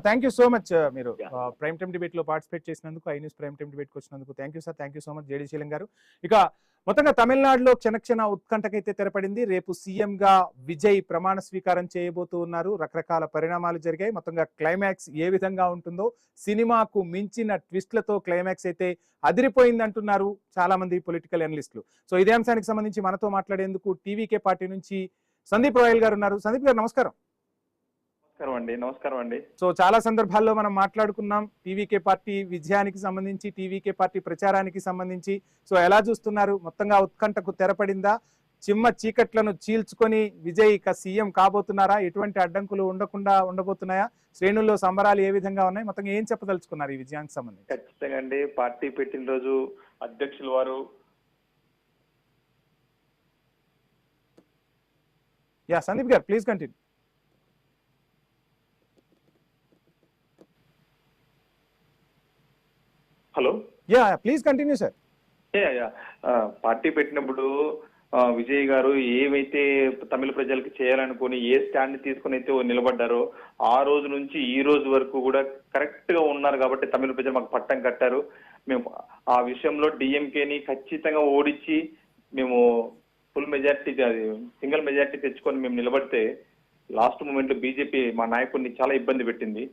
Thank you so much. మీరు prime time debate లో participate చేసినందుకు, I news prime time debate కి వచ్చినందుకు thank you sir. Thank you so much JD Seelam గారు. ఇక మొత్తంగా తమిళనాడులో క్షణ ఉత్కంఠకైతే తెరపడింది. రేపు సీఎం గా విజయ్ ప్రమాణ స్వీకారం చేయబోతూ ఉన్నారు. రకరకాల పరిణామాలు జరిగాయి. మొత్తంగా క్లైమాక్స్ ఏ విధంగా ఉంటుందో, సినిమాకు మించిన ట్విస్ట్లతో క్లైమాక్స్ అయితే అదిరిపోయింది అంటున్నారు చాలా మంది పొలిటికల్ అనలిస్టులు. సో ఇదే అంశానికి సంబంధించి మనతో మాట్లాడేందుకు టీవీకే పార్టీ నుంచి సందీప్ రాయల్ గారు ఉన్నారు. సందీప్ గారు నమస్కారం. నమస్కారం అండి. సో చాలా సందర్భాల్లో మనం మాట్లాడుకున్నాం టీవీకే పార్టీ విజయానికి సంబంధించి, టీవీకే పార్టీ ప్రచారానికి సంబంధించి. సో ఎలా చూస్తున్నారు? మొత్తంగా ఉత్కంఠకు తెరపడిందా? చిమ్మ చీకట్లను చీల్చుకొని విజయ్ ఇక సీఎం కాబోతున్నారా? ఎటువంటి అడ్డంకులు ఉండకుండా ఉండబోతున్నాయా? శ్రేణుల్లో సంబరాలు ఏ విధంగా ఉన్నాయి? మొత్తంగా ఏం చెప్పదలుచుకున్నారు ఈ విజయానికి సంబంధించి? ఖచ్చితంగా అండి, పార్టీ పెట్టిన రోజు అధ్యక్షులు వారు సందీప్ గారు please continue. Hello, please continue sir. Party పెట్టినప్పుడు విజయ్ గారు ఏమైతే తమిళ ప్రజలకు చేయాలనుకుని ఏ స్టాండ్ తీసుకుని అయితే నిలబడ్డారో ఆ రోజు నుంచి ఈ రోజు వరకు కూడా కరెక్ట్ గా ఉన్నారు. కాబట్టి తమిళ ప్రజలు మాకు పట్టం కట్టారు. మేము ఆ విషయంలో డిఎంకేని ఖచ్చితంగా ఓడించి మేము ఫుల్ మెజార్టీ, అది సింగిల్ మెజార్టీ తెచ్చుకొని మేము నిలబడితే లాస్ట్ మూమెంట్ లో బీజేపీ మా నాయకుడిని చాలా ఇబ్బంది పెట్టింది.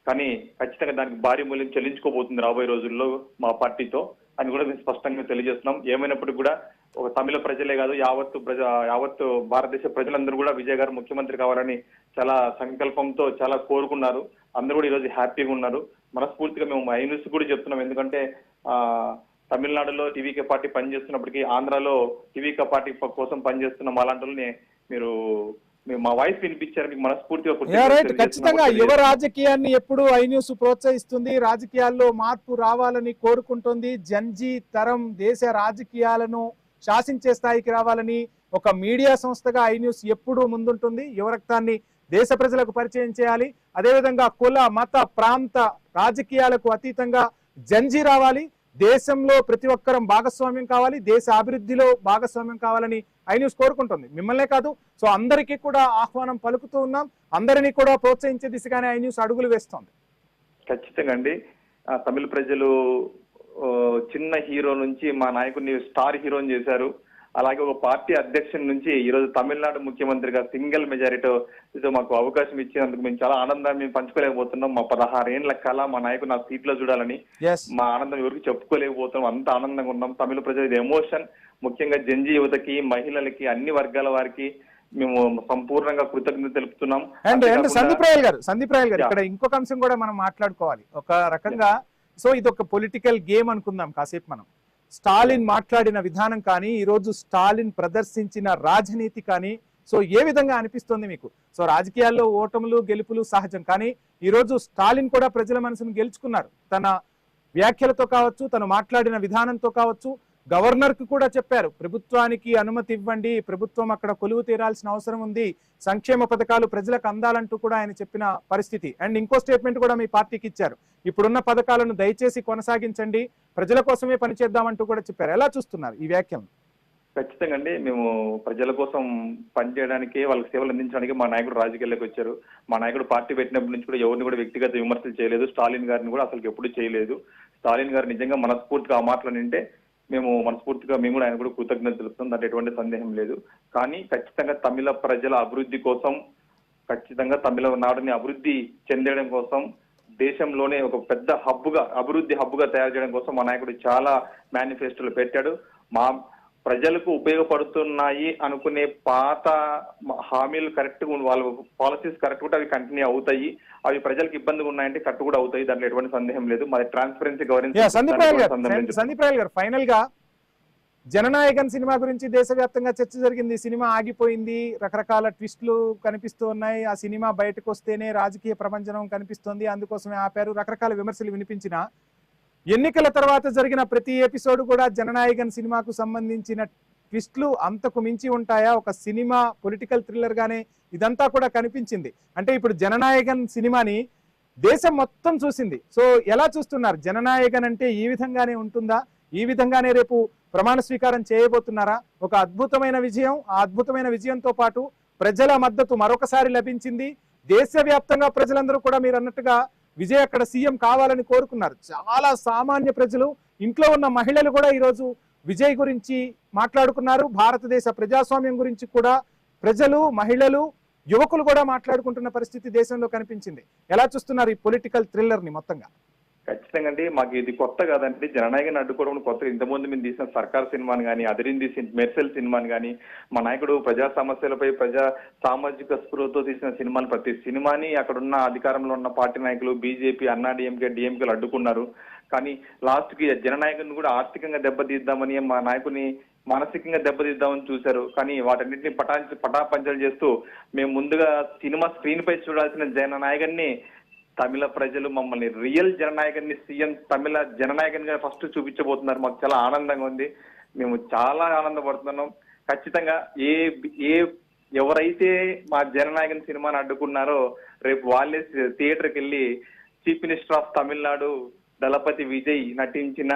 కానీ ఖచ్చితంగా దానికి భారీ మూల్యం చెల్లించుకోబోతుంది రాబోయే రోజుల్లో మా పార్టీతో అని కూడా మేము స్పష్టంగా తెలియజేస్తున్నాం. ఏమైనప్పటికీ కూడా ఒక తమిళ ప్రజలే కాదు, యావత్తు భారతదేశ ప్రజలందరూ కూడా విజయ్ గారు ముఖ్యమంత్రి కావాలని చాలా సంకల్పంతో చాలా కోరుకున్నారు. అందరూ కూడా ఈరోజు హ్యాపీగా ఉన్నారు. మనస్ఫూర్తిగా మేము ఐ న్యూస్ కూడా చెప్తున్నాం. ఎందుకంటే తమిళనాడులో టీవీకే పార్టీ పనిచేస్తున్నప్పటికీ ఆంధ్రాలో టీవీకే పార్టీ కోసం పనిచేస్తున్న అలాంటి మీరు మా వాయిస్ వినిపించారు. మీకు మనస్ఫూర్తిగా ఖచ్చితంగా యువ రాజకీయాన్ని ఎప్పుడు ఐ న్యూస్ ప్రోత్సహిస్తుంది. రాజకీయాల్లో మార్పు రావాలని కోరుకుంటుంది. జంజీ తరం దేశ రాజకీయాలను శాసించే స్థాయికి రావాలని ఒక మీడియా సంస్థగా ఐ న్యూస్ ఎప్పుడూ ముందుంటుంది. యువ రక్తాన్ని దేశ ప్రజలకు పరిచయం చేయాలి. అదేవిధంగా కుల మత ప్రాంత రాజకీయాలకు అతీతంగా జంజీ రావాలి. దేశంలో ప్రతి ఒక్కరం భాగస్వామ్యం కావాలి. దేశ అభివృద్ధిలో భాగస్వామ్యం కావాలని ఐ న్యూస్ కోరుకుంటుంది. మిమ్మల్నే కాదు, సో అందరికీ కూడా ఆహ్వానం పలుకుతూ ఉన్నాం. అందరినీ కూడా ప్రోత్సహించే దిశగానే ఐ న్యూస్ అడుగులు వేస్తోంది. ఖచ్చితంగా అండి, తమిళ ప్రజలు చిన్న హీరో నుంచి మా నాయకుడిని స్టార్ హీరోని చేశారు. అలాగే ఒక పార్టీ అధ్యక్షుడి నుంచి ఈరోజు తమిళనాడు ముఖ్యమంత్రిగా సింగిల్ మెజారిటీతో మాకు అవకాశం ఇచ్చినందుకు మేము చాలా ఆనందాన్ని మేము పంచుకోలేకపోతున్నాం. మా 16 ఏళ్ల కళ మా నాయకుడు నా సీట్లో చూడాలని మా ఆనందం ఎవరికి చెప్పుకోలేకపోతున్నాం. అంత ఆనందంగా ఉన్నాం. తమిళ ప్రజలు ఇది ఎమోషన్. ముఖ్యంగా జంజీ యువతకి, మహిళలకి, అన్ని వర్గాల వారికి మేము సంపూర్ణంగా కృతజ్ఞత తెలుపుతున్నాం. సందీప్ రాయల్ గారు ఇక్కడ ఇంకొక అంశం కూడా మనం మాట్లాడుకోవాలి. ఒక రకంగా సో ఇది ఒక పొలిటికల్ గేమ్ అనుకుందాం కాసేపు మనం. స్టాలిన్ మాట్లాడిన విధానం కానీ, ఈరోజు స్టాలిన్ ప్రదర్శించిన రాజనీతి కానీ, సో ఏ విధంగా అనిపిస్తుంది మీకు? సో రాజకీయాల్లో ఓటములు గెలుపులు సహజం, కానీ ఈరోజు స్టాలిన్ కూడా ప్రజల మనసును గెలుచుకున్నారు. తన వ్యాఖ్యలతో కావచ్చు, తను మాట్లాడిన విధానంతో కావచ్చు. గవర్నర్ కు కూడా చెప్పారు, ప్రభుత్వానికి అనుమతి ఇవ్వండి, ప్రభుత్వం అక్కడ కొలువు తీరాల్సిన అవసరం ఉంది, సంక్షేమ పథకాలు ప్రజలకు అందాలంటూ కూడా ఆయన చెప్పిన పరిస్థితి. అండ్ ఇంకో స్టేట్మెంట్ కూడా మీ పార్టీకి ఇచ్చారు, ఇప్పుడున్న పథకాలను దయచేసి కొనసాగించండి, ప్రజల కోసమే పనిచేద్దామంటూ కూడా చెప్పారు. ఎలా చూస్తున్నారు ఈ వ్యాఖ్యలను? ఖచ్చితంగా అండి, మేము ప్రజల కోసం పనిచేయడానికి, వాళ్ళకి సేవలు అందించడానికి మా నాయకుడు రాజకీయాల్లోకి వచ్చారు. మా నాయకుడు పార్టీ పెట్టినప్పటి నుంచి కూడా ఎవరిని కూడా వ్యక్తిగత విమర్శలు చేయలేదు. స్టాలిన్ గారిని కూడా అసలు ఎప్పుడు చేయలేదు. స్టాలిన్ గారు నిజంగా మనస్ఫూర్తిగా ఆ మాటలు నింటే మేము మనస్ఫూర్తిగా మేము కూడా ఆయన కూడా కృతజ్ఞత తెలుపుతాం. దాంట్లో ఎటువంటి సందేహం లేదు. కానీ ఖచ్చితంగా తమిళ ప్రజల అభివృద్ధి కోసం, ఖచ్చితంగా తమిళనాడుని అభివృద్ధి చెందడం కోసం, దేశంలోనే ఒక పెద్ద అభివృద్ధి హబ్బుగా తయారు చేయడం కోసం మా నాయకుడు చాలా మేనిఫెస్టోలు పెట్టాడు. మా ప్రజలకు ఉపయోగపడుతున్నాయి అనుకునే పాత హామీలు కరెక్ట్ గా, వాళ్ళ పాలసీస్ కరెక్ట్ కూడా అవి కంటిన్యూ అవుతాయి. అవి ప్రజలకు ఇబ్బందిగా ఉన్నాయంటే కరెక్ట్ కూడా అవుతాయి. దాంట్లో ఎటువంటి సందేహం లేదు. మాది ట్రాన్స్పరెన్సీ గవర్నెన్స్. సందీప్ రాయల్ గారు, ఫైనల్ గా జననాయకన్ సినిమా గురించి దేశవ్యాప్తంగా చర్చ జరిగింది. సినిమా ఆగిపోయింది, రకరకాల ట్విస్టులు కనిపిస్తూ ఉన్నాయి. ఆ సినిమా బయటకు వస్తేనే రాజకీయ ప్రపంచం కనిపిస్తోంది, అందుకోసమే ఆపారు. రకరకాల విమర్శలు వినిపించిన ఎన్నికల తర్వాత జరిగిన ప్రతి ఎపిసోడ్ కూడా జననాయకన్ సినిమాకు సంబంధించిన ట్విస్టులు అంతకు మించి ఉంటాయా? ఒక సినిమా పొలిటికల్ థ్రిల్లర్ గానే ఇదంతా కూడా కనిపించింది. అంటే ఇప్పుడు జననాయకన్ సినిమాని దేశం మొత్తం చూసింది. సో ఎలా చూస్తున్నారు? జననాయకన్ అంటే ఈ విధంగానే ఉంటుందా? ఈ విధంగానే రేపు ప్రమాణ స్వీకారం చేయబోతున్నారా? ఒక అద్భుతమైన విజయం, ఆ అద్భుతమైన విజయంతో పాటు ప్రజల మద్దతు మరొకసారి లభించింది. దేశవ్యాప్తంగా ప్రజలందరూ కూడా మీరు అన్నట్టుగా విజయ్ అక్కడ సీఎం కావాలని కోరుకున్నారు. చాలా సామాన్య ప్రజలు, ఇంట్లో ఉన్న మహిళలు కూడా ఈరోజు విజయ్ గురించి మాట్లాడుకున్నారు. భారతదేశ ప్రజాస్వామ్యం గురించి కూడా ప్రజలు, మహిళలు, యువకులు కూడా మాట్లాడుకుంటున్న పరిస్థితి దేశంలో కనిపించింది. ఎలా చూస్తున్నారు ఈ పొలిటికల్ థ్రిల్లర్ ని మొత్తంగా? ఖచ్చితంగా అండి, మాకు ఇది కొత్త కాదండి. జననాయకుని అడ్డుకోవడం కొత్త. ఇంతకుముందు మేము తీసిన సర్కార్ సినిమాని కానీ, అదిరింది మెర్సెల్ సినిమాని కానీ, మా నాయకుడు ప్రజా సమస్యలపై ప్రజా సామాజిక స్పృహతో తీసిన సినిమాని, ప్రతి సినిమాని అక్కడున్న అధికారంలో ఉన్న పార్టీ నాయకులు బీజేపీ, అన్నాడీఎంకే, డిఎంకేలు అడ్డుకున్నారు. కానీ లాస్ట్ కి జననాయకుని కూడా ఆర్థికంగా దెబ్బతీద్దామని, మా నాయకుని మానసికంగా దెబ్బతీద్దామని చూశారు. కానీ వాటన్నిటిని పటాపంచలు చేస్తూ మేము ముందుగా సినిమా స్క్రీన్ పై చూడాల్సిన జననాయకుని తమిళ ప్రజలు మమ్మల్ని రియల్ జననాయకుని, సీఎం తమిళ జననాయకునిగా ఫస్ట్ చూపించబోతున్నారు. మాకు చాలా ఆనందంగా ఉంది. మేము చాలా ఆనందపడుతున్నాం. ఖచ్చితంగా ఎవరైతే మా జననాయకుని సినిమాని అడ్డుకున్నారో రేపు వాళ్ళే థియేటర్కి వెళ్ళి చీఫ్ మినిస్టర్ ఆఫ్ తమిళనాడు దళపతి విజయ్ నటించిన